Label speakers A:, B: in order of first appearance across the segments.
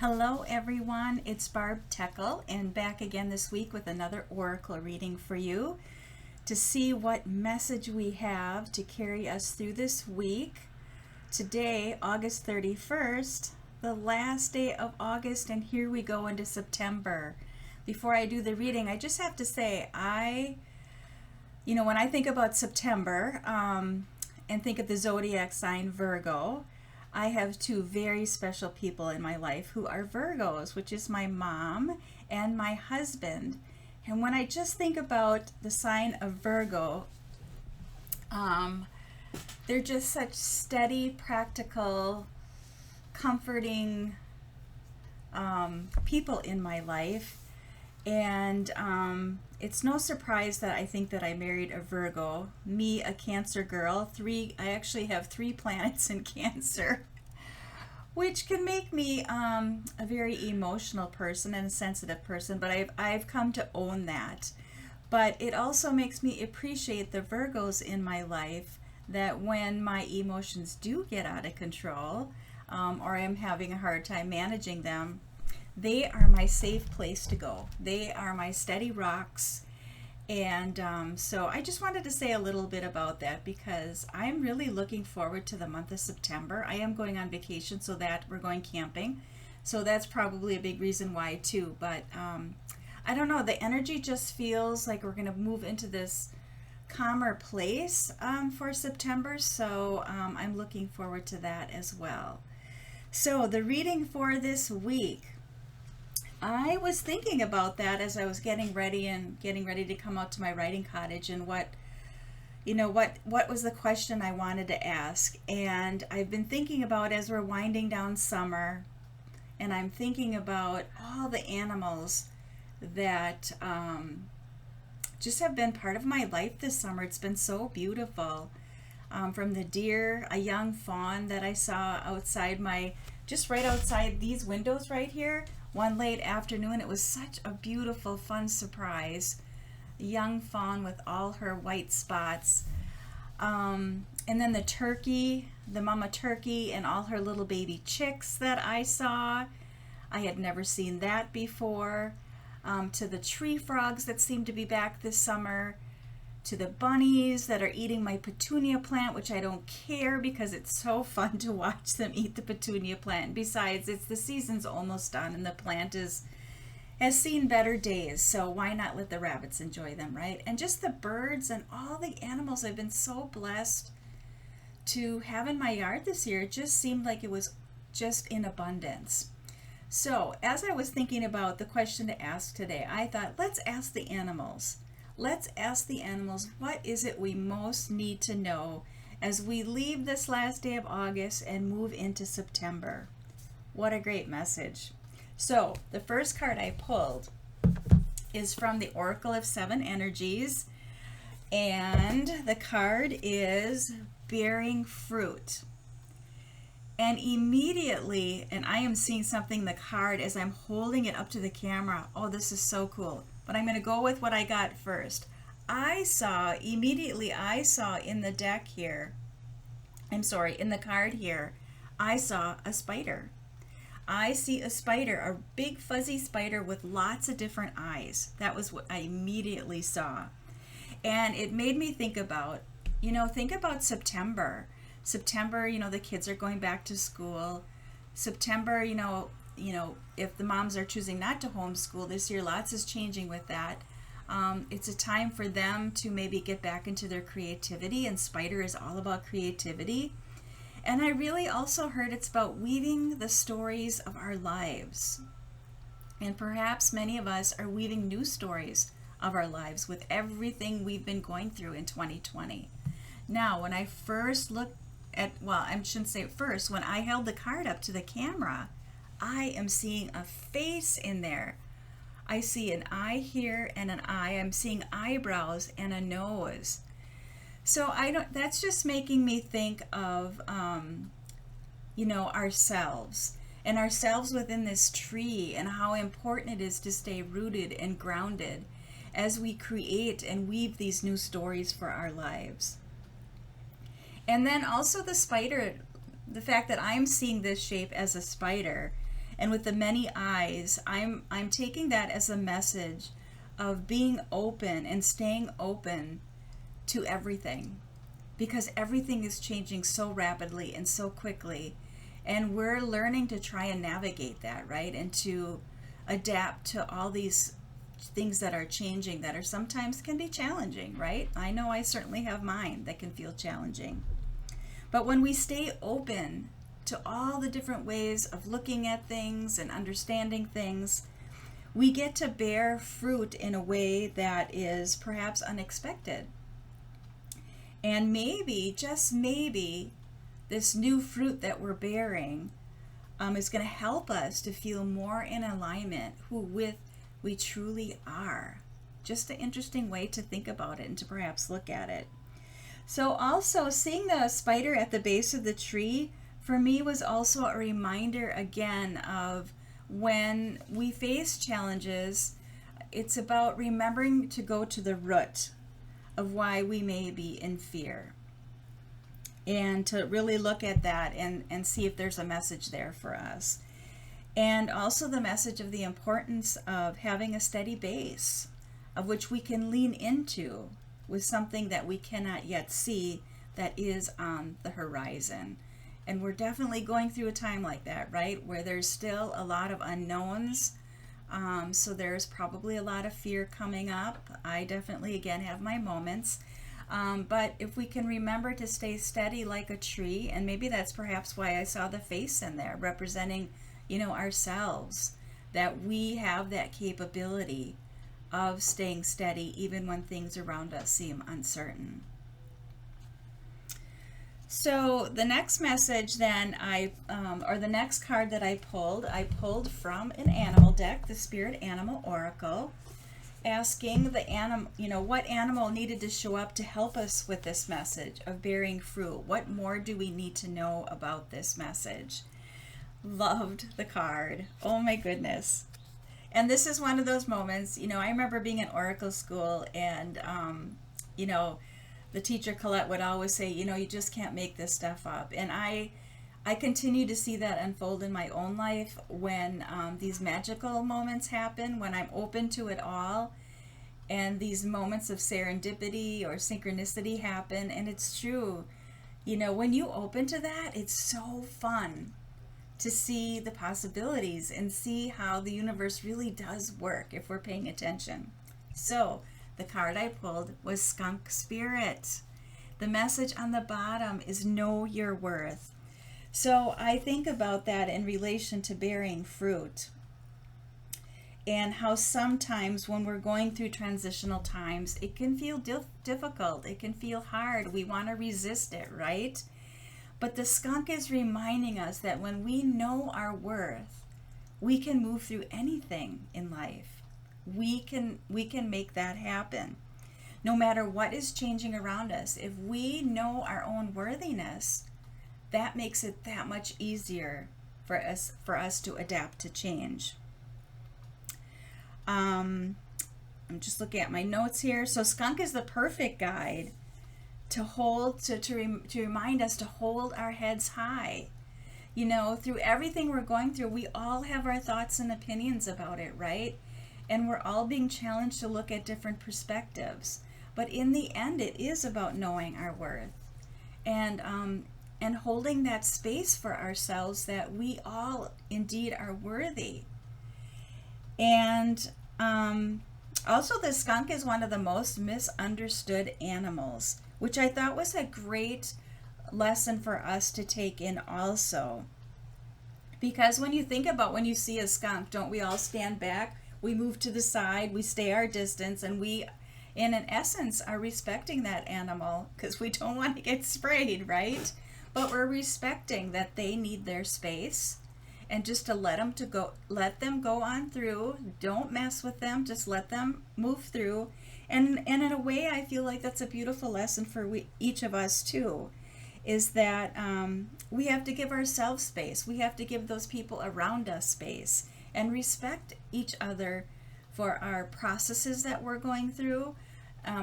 A: Hello everyone, it's Barb Techel and back again this week with another oracle reading for you to see what message we have to carry us through this week. Today, August 31st, the last day of August, and here we go into September. Before I do the reading, I just have to say, when I think about September and think of the zodiac sign Virgo, I have two very special people in my life who are Virgos, which is my mom and my husband. And when I just think about the sign of Virgo, they're just such steady, practical, comforting people in my life. And it's no surprise that I think that I married a Virgo, me, a Cancer girl. I actually have 3 planets in Cancer, which can make me a very emotional person and a sensitive person, but I've come to own that. But it also makes me appreciate the Virgos in my life, that when my emotions do get out of control, or I'm having a hard time managing them, they are my safe place to go. They are my steady rocks. And so I just wanted to say a little bit about that because I'm really looking forward to the month of September. I am going on vacation, so that we're going camping. So that's probably a big reason why too. But I don't know, the energy just feels like we're going to move into this calmer place for September. So I'm looking forward to that as well. So the reading for this week, I was thinking about that as I was getting ready to come out to my writing cottage, and what was the question I wanted to ask. And I've been thinking about, as we're winding down summer, and I'm thinking about all the animals that just have been part of my life this summer. It's been so beautiful. From the deer, a young fawn that I saw just right outside these windows right here, one late afternoon. It was such a beautiful, fun surprise. A young fawn with all her white spots. And then the turkey, the mama turkey, and all her little baby chicks that I saw. I had never seen that before. To the tree frogs that seem to be back this summer. To the bunnies that are eating my petunia plant, which I don't care because it's so fun to watch them eat the petunia plant. Besides, the season's almost done and the plant has seen better days, so why not let the rabbits enjoy them, right? And just the birds and all the animals I've been so blessed to have in my yard this year. It just seemed like it was just in abundance. So as I was thinking about the question to ask today, I thought, let's ask the animals. Let's ask the animals, what is it we most need to know as we leave this last day of August and move into September? What a great message. So the first card I pulled is from the Oracle of 7 Energies, and the card is bearing fruit. And immediately, and I am seeing something in the card as I'm holding it up to the camera. Oh, this is so cool. But I'm going to go with what I got first. I saw in the deck here, in the card here, I saw a spider. I see a spider, a big fuzzy spider with lots of different eyes. That was what I immediately saw. And it made me think about September. September, the kids are going back to school. September, if the moms are choosing not to homeschool this year, lots is changing with that. It's a time for them to maybe get back into their creativity, and Spider is all about creativity. And I really also heard it's about weaving the stories of our lives. And perhaps many of us are weaving new stories of our lives with everything we've been going through in 2020. Now, when I first looked when I held the card up to the camera, I am seeing a face in there. I see an eye here and an eye. I'm seeing eyebrows and a nose. So that's just making me think of, ourselves and ourselves within this tree, and how important it is to stay rooted and grounded as we create and weave these new stories for our lives. And then also the spider, the fact that I'm seeing this shape as a spider And with the many eyes, I'm taking that as a message of being open and staying open to everything, because everything is changing so rapidly and so quickly, and we're learning to try and navigate that, right? And to adapt to all these things that are changing, that are sometimes can be challenging, right? I know I certainly have mine that can feel challenging. But when we stay open to all the different ways of looking at things and understanding things, we get to bear fruit in a way that is perhaps unexpected. And maybe, just maybe, this new fruit that we're bearing is going to help us to feel more in alignment with we truly are. Just an interesting way to think about it and to perhaps look at it. So also, seeing the spider at the base of the tree for me was also a reminder again of when we face challenges, it's about remembering to go to the root of why we may be in fear, and to really look at that and see if there's a message there for us. And also the message of the importance of having a steady base of which we can lean into with something that we cannot yet see that is on the horizon. And we're definitely going through a time like that, right? Where there's still a lot of unknowns. So there's probably a lot of fear coming up. I definitely, again, have my moments. But if we can remember to stay steady like a tree, and maybe that's perhaps why I saw the face in there representing, ourselves, that we have that capability of staying steady even when things around us seem uncertain. So the next message then or the next card that I pulled from an animal deck, the Spirit Animal Oracle, asking the animal, what animal needed to show up to help us with this message of bearing fruit. What more do we need to know about this message? Loved the card. Oh my goodness. And this is one of those moments, I remember being in Oracle school, and, the teacher Colette would always say, you just can't make this stuff up. And I continue to see that unfold in my own life when these magical moments happen, when I'm open to it all, and these moments of serendipity or synchronicity happen. And it's true, when you open to that, it's so fun to see the possibilities and see how the universe really does work if we're paying attention. So the card I pulled was Skunk Spirit. The message on the bottom is know your worth. So I think about that in relation to bearing fruit, and how sometimes when we're going through transitional times, it can feel difficult. It can feel hard. We want to resist it, right? But the skunk is reminding us that when we know our worth, we can move through anything in life. We can make that happen. No matter what is changing around us, if we know our own worthiness, that makes it that much easier for us to adapt to change. I'm just looking at my notes here. So skunk is the perfect guide to remind us to hold our heads high. Through everything we're going through, we all have our thoughts and opinions about it, right? And we're all being challenged to look at different perspectives. But in the end, it is about knowing our worth and holding that space for ourselves, that we all indeed are worthy. And also, the skunk is one of the most misunderstood animals, which I thought was a great lesson for us to take in also. Because when you think about when you see a skunk, don't we all stand back? We move to the side, we stay our distance, and we, in an essence, are respecting that animal because we don't want to get sprayed, right? But we're respecting that they need their space, and just to let them go on through. Don't mess with them, just let them move through. And in a way, I feel like that's a beautiful lesson for each of us too, is that we have to give ourselves space. We have to give those people around us space and respect each other for our processes that we're going through,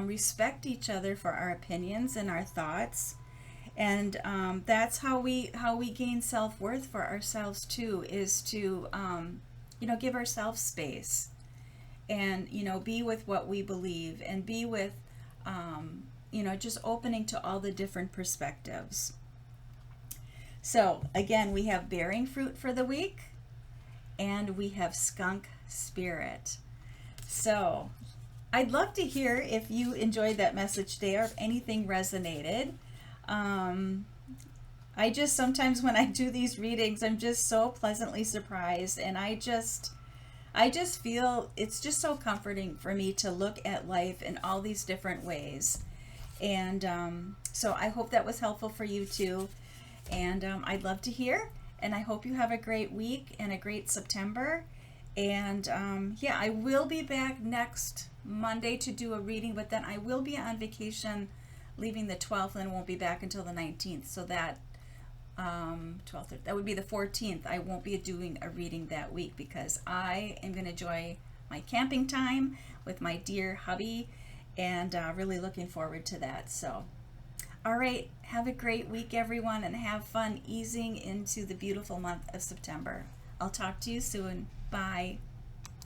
A: respect each other for our opinions and our thoughts, And that's how we gain self-worth for ourselves too, is to give ourselves space, and be with what we believe, and be with just opening to all the different perspectives. So again, we have bearing fruit for the week, and we have skunk spirit. So I'd love to hear if you enjoyed that message today, or if anything resonated. I just sometimes when I do these readings, I'm just so pleasantly surprised, and I just feel it's just so comforting for me to look at life in all these different ways. And so I hope that was helpful for you too. And I'd love to hear, and I hope you have a great week and a great September. And I will be back next Monday to do a reading, but then I will be on vacation leaving the 12th and won't be back until the 19th. So that 12th, that would be the 14th. I won't be doing a reading that week because I am going to enjoy my camping time with my dear hubby, and really looking forward to that. So all right, have a great week, everyone, and have fun easing into the beautiful month of September. I'll talk to you soon. Bye.